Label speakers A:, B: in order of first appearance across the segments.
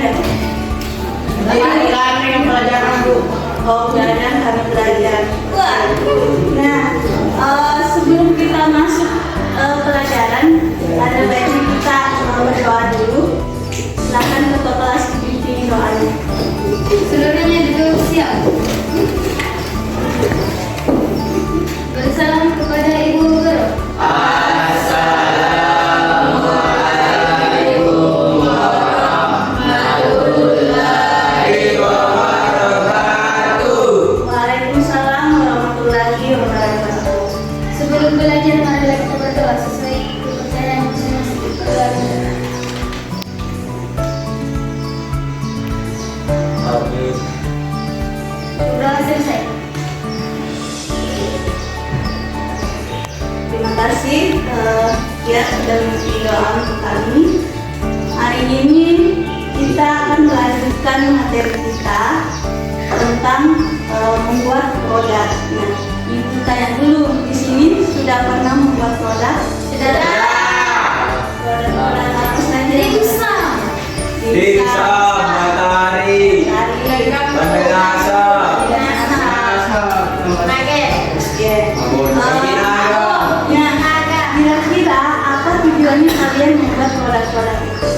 A: ya?
B: Kami yang pelajaran Bu.
A: Oh, pelajaran kami belajar. Nah, sebelum kita masuk pelajaran, ada baiknya kita berdoa dulu. Silakan ketua kelas dipimpin doanya.
C: Seluruhnya duduk siap. Bersalam kepada Ibu Guru.
A: Waalaikumsalam warahmatullahi wabarakatuh.
C: Sebelum belajar, marilah kita berdoa sesuai kepercayaan masing-masing keluarga.
B: Amin.
C: Doa selesai.
A: Terima kasih ya sudah mengikuti doa untuk kami. Hari ini kita akan melanjutkan materi kita tentang membuat produk. Nah, Ibu tanya dulu, di sini sudah pernah membuat produk?
C: Sudah.
A: Produk apa saja?
C: Dimsum.
B: Dimsum, matahari, bandeng asam,
C: Nugget.
A: Nah, kira-kira apa tujuannya kalian membuat produk-produk itu?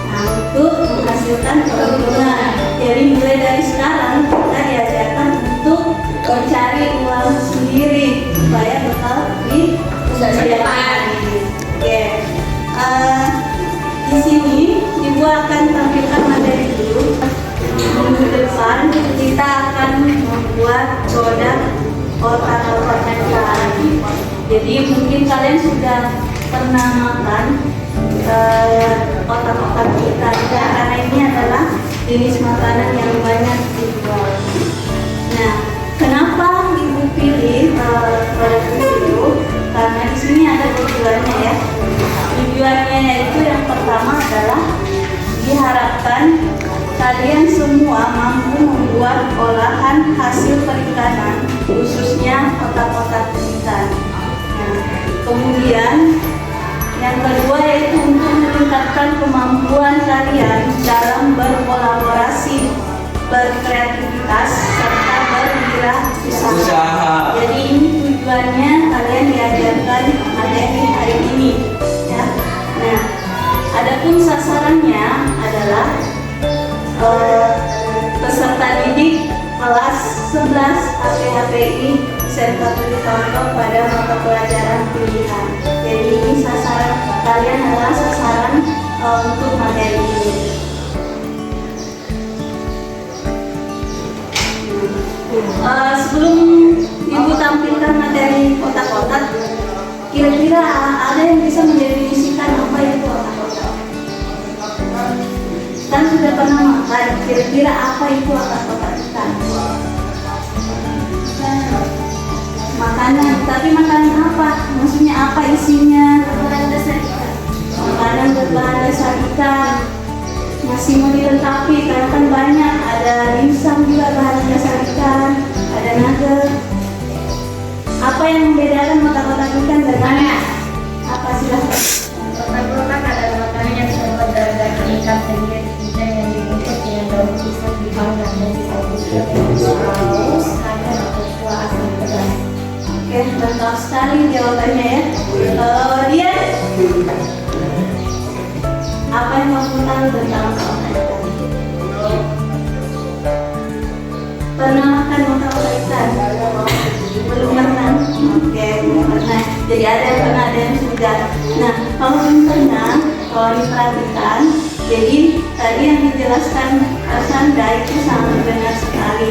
A: Nah, untuk menghasilkan keuntungan. Jadi mulai dari sekarang kita diajarkan untuk mencari uang sendiri supaya bekal di masa depan. Oke. Di sini Ibu akan tampilkan materi dulu. Minggu depan kita akan membuat produk kotak-kotak ikan. Jadi mungkin kalian sudah pernah makan kotak-kotak ikan ya, karena ini adalah jenis makanan yang banyak dijual. Nah, kenapa Ibu pilih produk itu? Karena di sini ada tujuannya ya. Tujuannya yaitu yang pertama adalah diharapkan kalian semua mampu membuat olahan hasil perikanan, khususnya kotak-kotak ikan. Nah, kemudian yang kedua yaitu untuk meningkatkan kemampuan kalian dalam berkolaborasi, berkreativitas, serta berwirausaha. Jadi ini tujuannya kalian diajarkan materi hari ini. Ya. Nah, adapun sasarannya adalah peserta didik kelas 11 HPHPI serta contoh pada mata pelajaran pilihan. Jadi ini sasaran kalian adalah sasaran untuk materi ini. Sebelum Ibu tampilkan materi kotak-kotak, kira-kira ada yang bisa mendefinisikan apa itu kotak-kotak? Kan sudah pernah makan, kira-kira apa itu kotak-kotak ikan? Makanan, tapi makanan apa? Maksudnya apa isinya?
C: Berbahan dasar ikan.
A: Makanan berbahan dasar ikan. Masih mau dilengkapi karena kan banyak, ada dimsum juga bahan dasar ikan, ada nugget. Apa yang membedakan kotak-kotak ikan dengan apa silahkan?
C: Kotak-kotak adalah makanan yang terbuat dari daging ikan sendiri yang dibungkus dengan daun pisang, dibakar dan disajikan saus, kacang atau kuah asam pedas.
A: Oke, lengkap sekali jawabannya ya. Kalau dia apa yang kamu tahu tentang kotak-kotak ikan? Pernah makan kotak-kotak ikan? Belum pernah? Oke, belum pernah. Jadi ada yang pernah, ada yang sudah. Nah, kalau belum pernah, kalau diperhatikan, jadi tadi yang dijelaskan Sandra itu sangat benar sekali.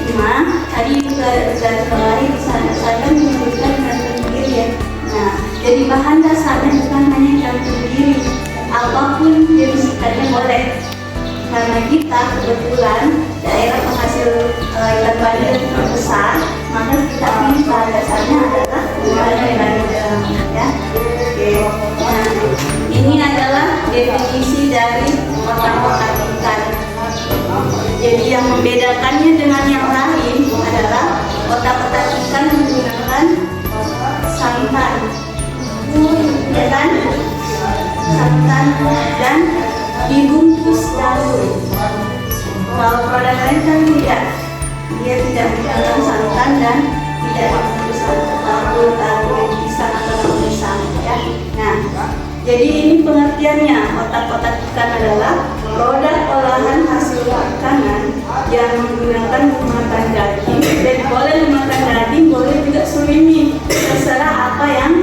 A: Cuma tadi juga garis di sana saya menyebutkan ikan tenggiri ya. Nah, jadi bahan dasarnya bukan hanya ikan tenggiri, apapun jenis ikannya boleh. Karena kita kebetulan daerah penghasil ikan bandeng terbesar, maka kita pilih bahan dasarnya adalah ikan bandeng ya. Oke. Nah, ini adalah definisi dari kotak-kotak ikan. Jadi yang membedakannya dengan yang lain adalah kotak-kotak ikan menggunakan santan, ya kan? Santan dan dibungkus dahulu. Kalau produk lain kan tidak, dia tidak menggunakan santan dan tidak dibungkus daun pisang atau daun pisang ya. Nah, jadi ini pengertiannya. Otak-otak ikan adalah produk olahan hasil makanan yang menggunakan memakan daging, dan boleh memakan daging, boleh juga surimi, terserah apa yang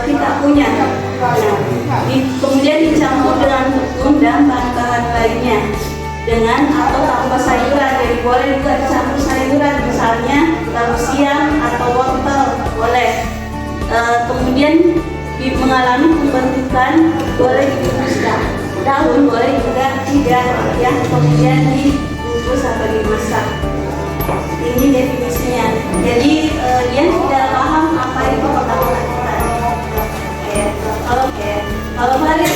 A: kita punya. Nah, kemudian dicampur dengan tepung dan bahan-bahan lainnya dengan atau tanpa sayuran. Jadi boleh juga dicampur sayuran, misalnya labu siam atau wortel boleh. Kemudian mengalami pembentukan, boleh dibungkus daun, boleh juga tidak ya. Kemudian dibungkus atau dimasak. Ini definisinya. Jadi dia sudah paham apa itu otak-otak ikan. Kalau balik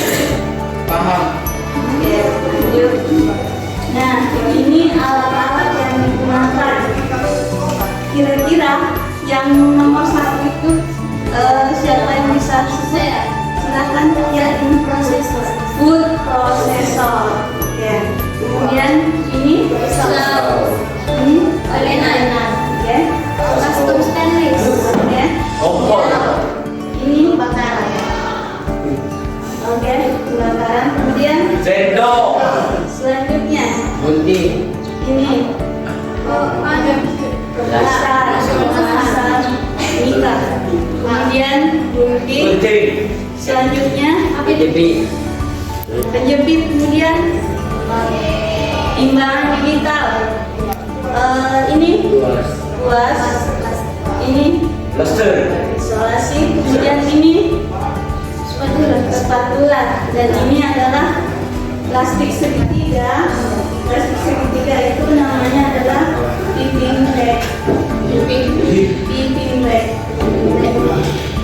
B: Paham.
A: oke, lanjut. Nah, ini alat-alat yang digunakan. Kira-kira yang nomor 1 itu siapa yang bisa? Silakan ya.
C: Prosesor.
A: Food processor. Oke. Kemudian ini ini
C: Pelenan.
A: oke.
C: Custom stainless.
A: Oke.
B: Kompor.
A: Ini bakaran. Oke, kebakaran. Kemudian
B: Sendok.
A: selanjutnya
B: Gunting.
A: ini
C: Oh, ada.
A: kemasan nikah. Kemudian gunting.
B: Gunting.
A: Selanjutnya
B: Jepit.
A: penjepit. Kemudian timbangan digital. Ini kuas. Ini
B: Plaster.
A: isolasi. Kemudian ini spatula. Dan ini adalah plastik segitiga. Plastik segitiga itu namanya adalah piping bag. Piping bag.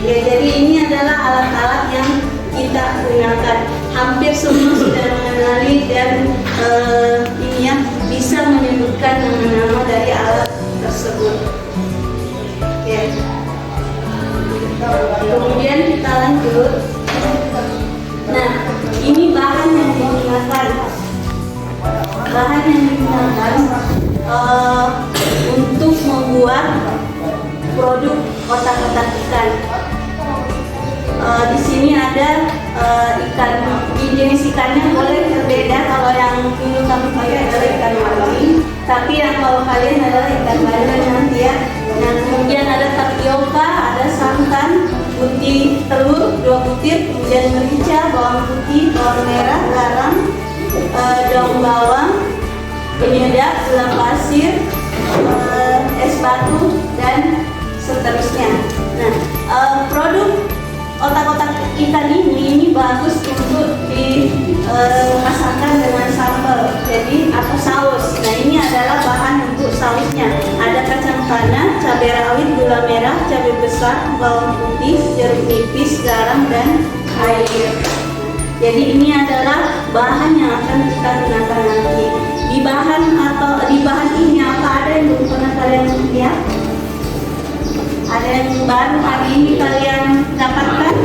A: Ya, jadi ini adalah alat-alat yang kita gunakan. Hampir semua sudah mengenali dan ini ya, bisa menyebutkan nama-nama dari alat tersebut. Oke. Kemudian kita lanjut. Nah, ini bahan yang digunakan. Bahan yang digunakan untuk membuat produk otak-otak ikan. Di sini ada ikan. Jenis ikannya boleh berbeda. Kalau yang dulu kami pakai adalah ikan warni, tapi yang kalau kalian adalah ikan bandeng nanti ya. Nah, kemudian ada tapioka, ada santan, putih telur 2 butir, kemudian merica, bawang putih, bawang merah, garam, daun bawang, penyedap, gula pasir, es batu, dan seterusnya. Nah, produk otak-otak ikan ini bagus untuk dimasakkan dengan sambal, jadi atau saus. Nah, ini adalah bahan untuk sausnya. Ada kacang tanah, cabai rawit, gula merah, cabai besar, bawang putih, jeruk nipis, garam, dan air. Jadi ini adalah bahan yang akan kita gunakan nanti. Di bahan ini apa ada yang belum pernah kalian lihat? Ada yang baru hari ini kalian dapatkan?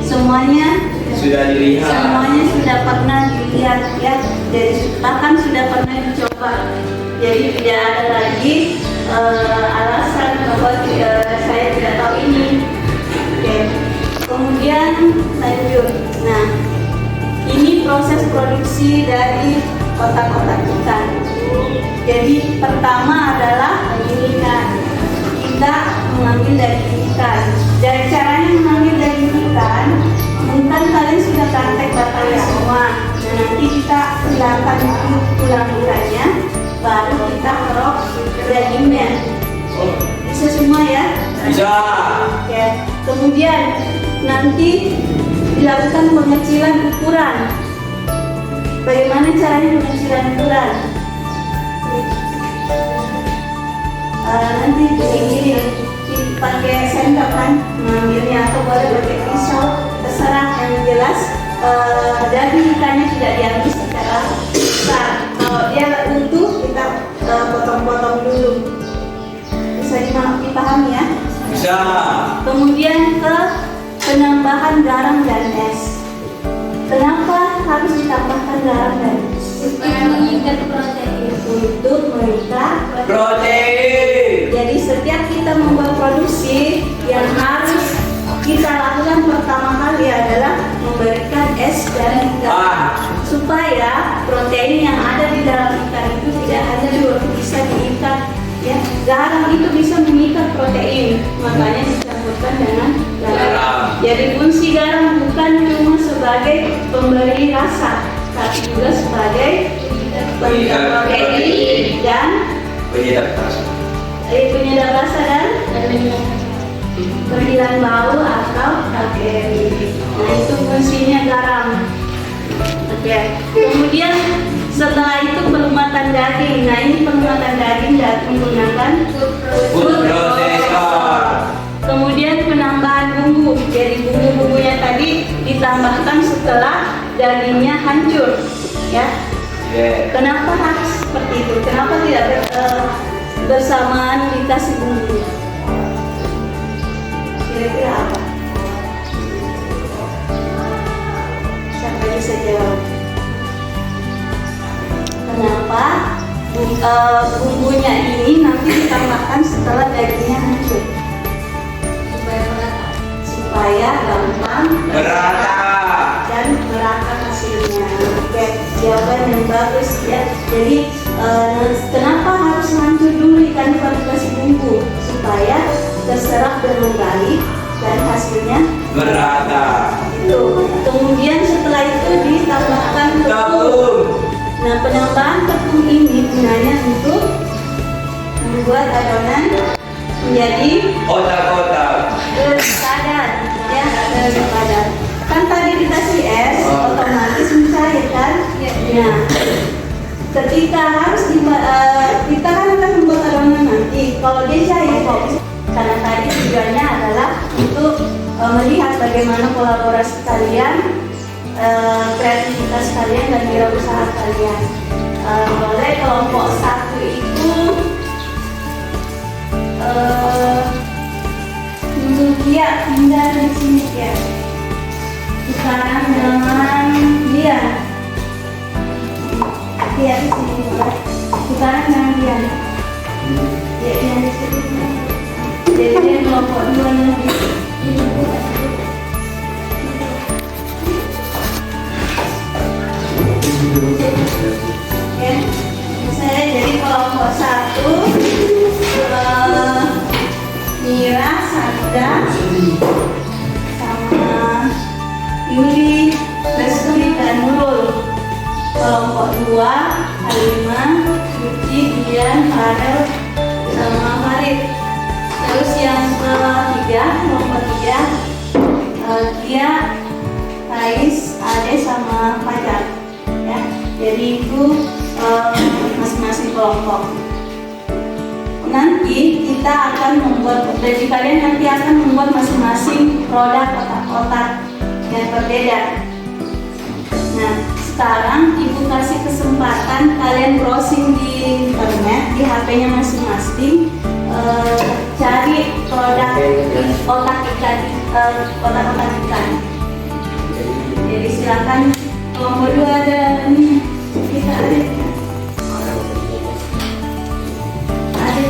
A: Semuanya
B: Sudah dilihat.
A: semuanya sudah pernah dilihat ya. Jadi bahkan sudah pernah dicoba. Jadi tidak ada lagi alasan bahwa saya tidak tahu ini. Oke. Kemudian lanjut. Nah, ini proses produksi dari otak-otak ikan. Jadi pertama adalah ini kan kita mengambil daging ikan. Dari caranya mengambil daging ikan, mungkin kalian sudah praktek batangnya semua. Nah, nanti kita hilangkan tulang ikannya, baru kita kerok dagingnya. Bisa semua ya?
B: Bisa.
A: Oke. Kemudian nanti dilakukan pengecilan ukuran. Bagaimana caranya pengecilan ukuran? Nanti begini pakai sendok kan mengambilnya, atau boleh pakai pisau, terserah. Yang jelas daging ikannya tidak diambil secara besar. Kalau dia utuh kita potong-potong dulu. Bisa dipahami ya?
B: Bisa.
A: Kemudian ke penambahan garam dan es. harus ditambahkan garam dan
C: supaya mengikat protein.
A: untuk mengikat.
B: Protein.
A: Jadi setiap kita membuat produksi yang harus kita lakukan pertama kali adalah memberikan es dan garam supaya protein yang ada di dalam ikan itu tidak hanya bisa diikat. Ya, garam itu bisa mengikat protein, makanya dicampurkan dengan garam. Jadi fungsi garam bukan cuma sebagai pemberi rasa, tapi juga sebagai pengikat protein dan
B: Penyedap rasa.
A: penyedap rasa dan penghilang bau atau bakteri. Nah itu fungsinya garam. Oke. Kemudian setelah itu pelumatan daging. Nah ini pelumatan daging menggunakan
B: Food processor.
A: Kemudian penambahan bumbu. Jadi bumbu-bumbunya tadi ditambahkan setelah dagingnya hancur. Ya.
B: Yeah.
A: Kenapa harus seperti itu? Kenapa tidak bersamaan dikasih bumbu? Kira-kira apa? Siapa bisa jawab? Kenapa bumbunya ini nanti ditambahkan setelah dagingnya hancur? Supaya gampang
B: Merata.
A: dan merata hasilnya. Oke, jawaban yang bagus ya. Jadi kenapa harus hancur dulu ikan baru dikasih bumbu supaya terserap dengan baik dan hasilnya
B: Merata.
A: itu. Kemudian setelah itu ditambahkan tepung. Nah penambahan tepung ini gunanya untuk membuat adonan menjadi
B: Kotak-kotak.
A: padat ya, lebih padat. Kan tadi dikasih es, otomatis mencair kan? Nah, ketika harus kita kan akan membuat adonan nanti. Kalau dia cair kok, karena tadi tujuannya adalah untuk melihat bagaimana kolaborasi kalian, kreativitas kalian dan wirausaha kalian. Boleh kelompok 1 itu dia pindah di sini ya. Sekarang dengan dia di sini ya. Sekarang dengan dia. Ya yang di sini. Jadi dia kelompok 2 lagi. Ya, saya jadi kelompok 1 Mira, Sandra, sama Yuli, Lesturi, dan Nurul. Kelompok 2 Halimah, Yuki, Dian, Farel, sama Farid. Terus yang ketiga, kelompok 3 Tia, Tais, Ade, sama Fajar. Ya, jadi itu masing-masing kelompok. Nanti kita akan membuat, jadi kalian nanti akan membuat masing-masing produk kotak-kotak yang berbeda. Nah, sekarang ibu kasih kesempatan kalian browsing di internet, di HP-nya masing-masing, cari produk kotak ikan, kotak-kotak ikan. Jadi silakan kelompok 2 ada ini, kita ada.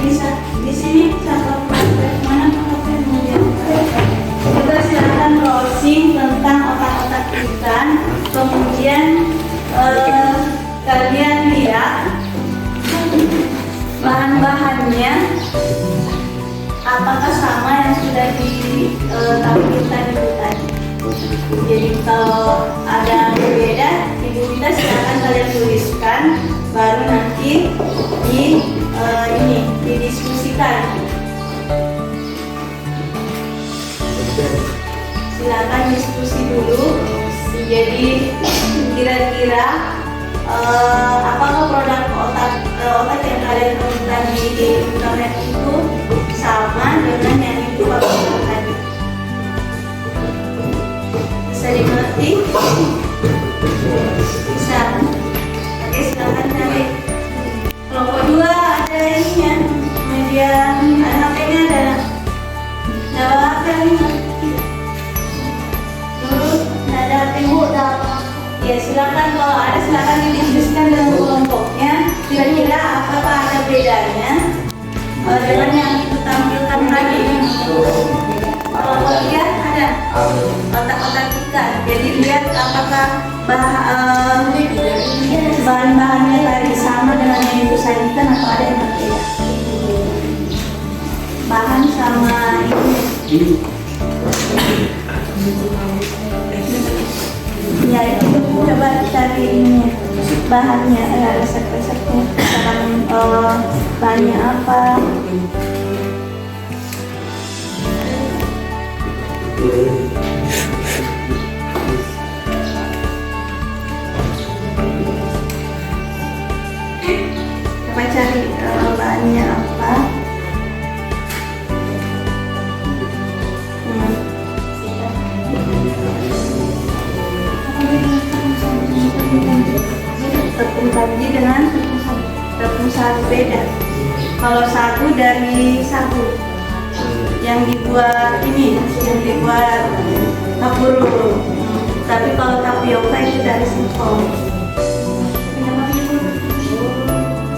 A: Bisa di sini contoh mana kemudian kita silakan browsing tentang otak-otak ikan, kemudian kalian lihat bahan-bahannya apakah sama yang sudah ditampilkan itu tadi. Jadi kalau ada berbeda, ibu kita silakan kalian tuliskan, baru nanti didiskusikan. Silakan diskusi dulu. Jadi kira-kira apakah produk otak yang kalian temukan di internet itu sama dengan yang ibu bapak tadi? Bisa dimengerti? Bisa. Oke, silakan cari. Kelompok 2 ada ininya, kemudian ada HP-nya, ada HP dulu, ada HP ya silakan silakan didiskusikan dengan kelompoknya. Kira-kira apakah ada bedanya dengan yang ditampilkan tadi? Kelompok tiga ada otak-otak ikan. Jadi lihat apakah bahan-bahannya tadi sama dengan yang ibu sajikan atau ada yang berbeda. Bahan sama ini. Ya itu coba cari ini bahannya, resep-resepnya. Sekarang bahannya apa? Coba cari bahannya apa? Tepung kanji dengan tepung sagu beda. Kalau sagu dari sagu yang dibuat ini, yang dibuat tapuru. Tapi kalau tapioka itu dari singkong.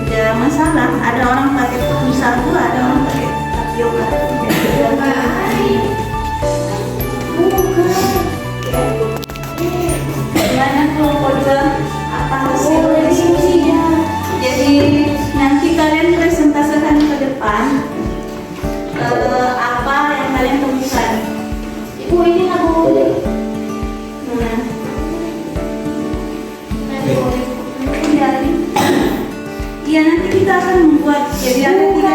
A: Tidak masalah. Ada orang pakai tepung sagu, ada orang pakai tapioka. Gimana kelompok dua? Apa hasil diskusinya? Jadi nanti kalian presentasikan ke depan apa yang kalian temukan. Ibu ini nggak boleh. Iya nanti kita akan membuat. Jadi ada tiga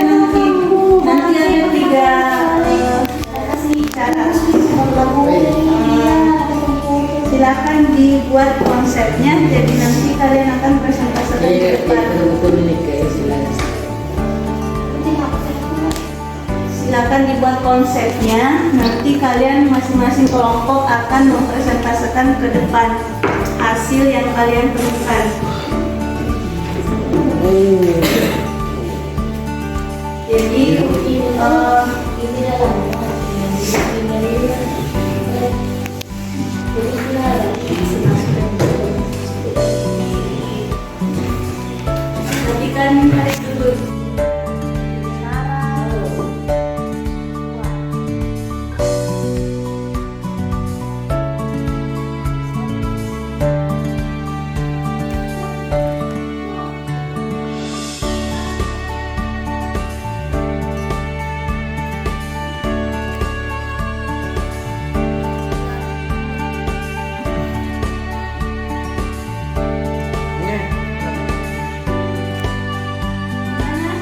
A: nanti ada tiga cara. Silakan dibuat konsepnya. Jadi nanti kalian akan presentasikan ke depan. Silakan dibuat konsepnya. Nanti kalian masing-masing kelompok akan mempresentasikan ke depan hasil yang kalian temukan. Jadi nanti kan tarik dulu. Mana?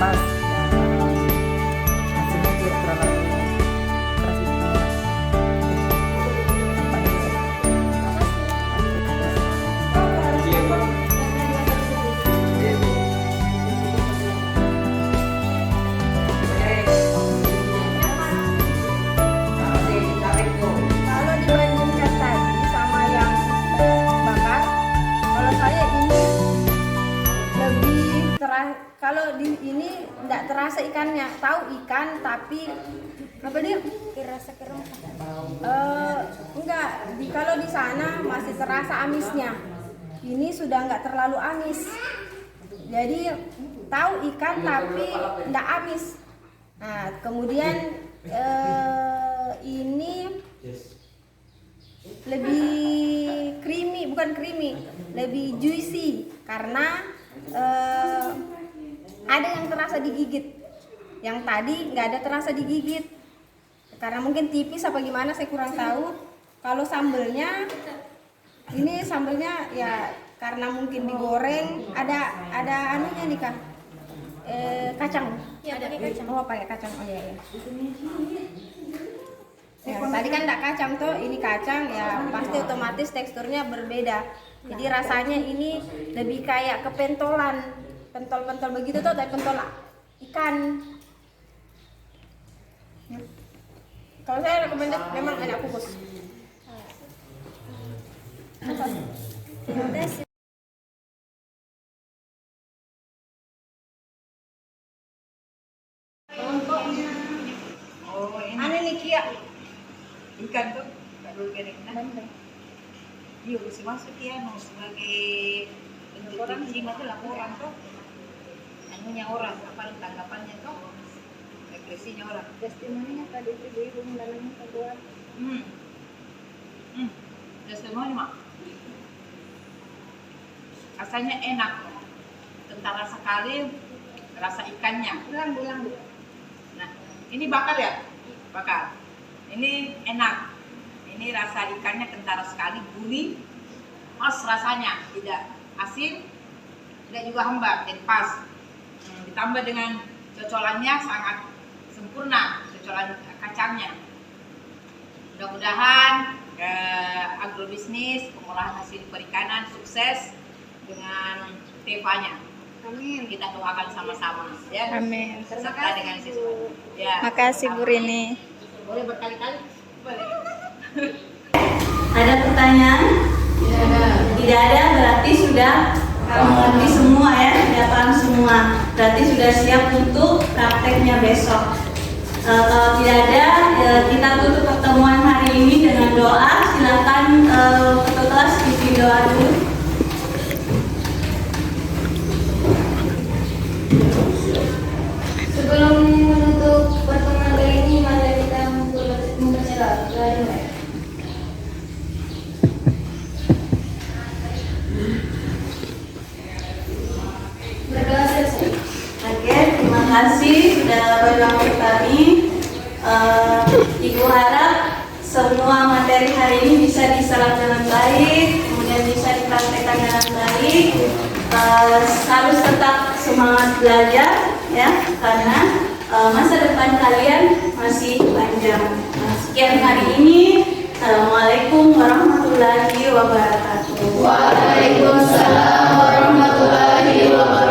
D: pas hasilnya tidak terlalu keras itu.
C: Kalau dibandingkan tadi sama yang bakar, kalau saya ini lebih kalau di ini tidak terasa ikannya, tahu ikan tapi apa dia? Terasa kerempah. Enggak, kalau di sana masih terasa amisnya. Ini sudah enggak terlalu amis. Jadi tahu ikan tapi tidak amis. Nah, kemudian ini lebih creamy, bukan creamy, lebih juicy karena ada yang terasa digigit. Yang tadi nggak ada terasa digigit karena mungkin tipis apa gimana, saya kurang tahu. Kalau sambelnya, ini sambelnya ya karena mungkin digoreng, ada anunya nih Kak, kacang. Ya, pakai kacang. Oh, pakai kacang. Oh ya. Ya, tadi kan enggak kacang tuh, ini kacang ya pasti otomatis teksturnya berbeda. Jadi rasanya ini lebih kayak kepentolan, pentol-pentol begitu tuh, tapi pentol ikan. Ya. Kalau saya rekomendasi memang enak kukus.
D: Oh, ini
C: Anu nih Kia.
D: ikan tuh baru kering. Yuk, bisa masuk ya, no, sebagai bentuk orang sih masih laporan tuh, anunya orang, apa tanggapannya tuh, ekspresinya orang.
C: Testimoninya tadi itu ibu dalamnya keluar.
D: Testimoni mak, rasanya enak, tentara sekali rasa ikannya.
C: Bulang.
D: Nah, ini bakar ya, bakar. Ini enak. Ini rasa ikannya kentara sekali, gurih, pas rasanya, tidak asin, tidak juga hambak, jadi pas. Ditambah dengan cocolannya sangat sempurna, cocolan kacangnya. Mudah-mudahan agrobisnis pengolahan hasil perikanan sukses dengan Teva-nya.
C: Amin.
D: Kita doakan sama-sama, ya.
E: Amin.
D: Serta dengan siswa. Ya.
E: Makasih Bu Rini.
D: Boleh berkali-kali? Boleh.
A: Ada pertanyaan? Tidak ada, berarti sudah mengerti semua ya, sudah paham semua. Berarti sudah siap untuk prakteknya besok. Kalau tidak ada, kita tutup pertemuan hari ini dengan doa. Silakan ketua kelas pimpin doa dulu.
C: Sebelum menutup pertemuan kali ini, mari kita membaca doa. Berdoa selesai.
A: Oke, terima kasih sudah bergabung kami. Ibu harap semua materi hari ini bisa diserap dengan baik, kemudian bisa dipraktekkan dengan baik. Harus tetap semangat belajar ya, karena masa depan kalian masih panjang. Sekian hari ini. Assalamualaikum warahmatullahi wabarakatuh.
C: Waalaikumsalam warahmatullahi wabarakatuh.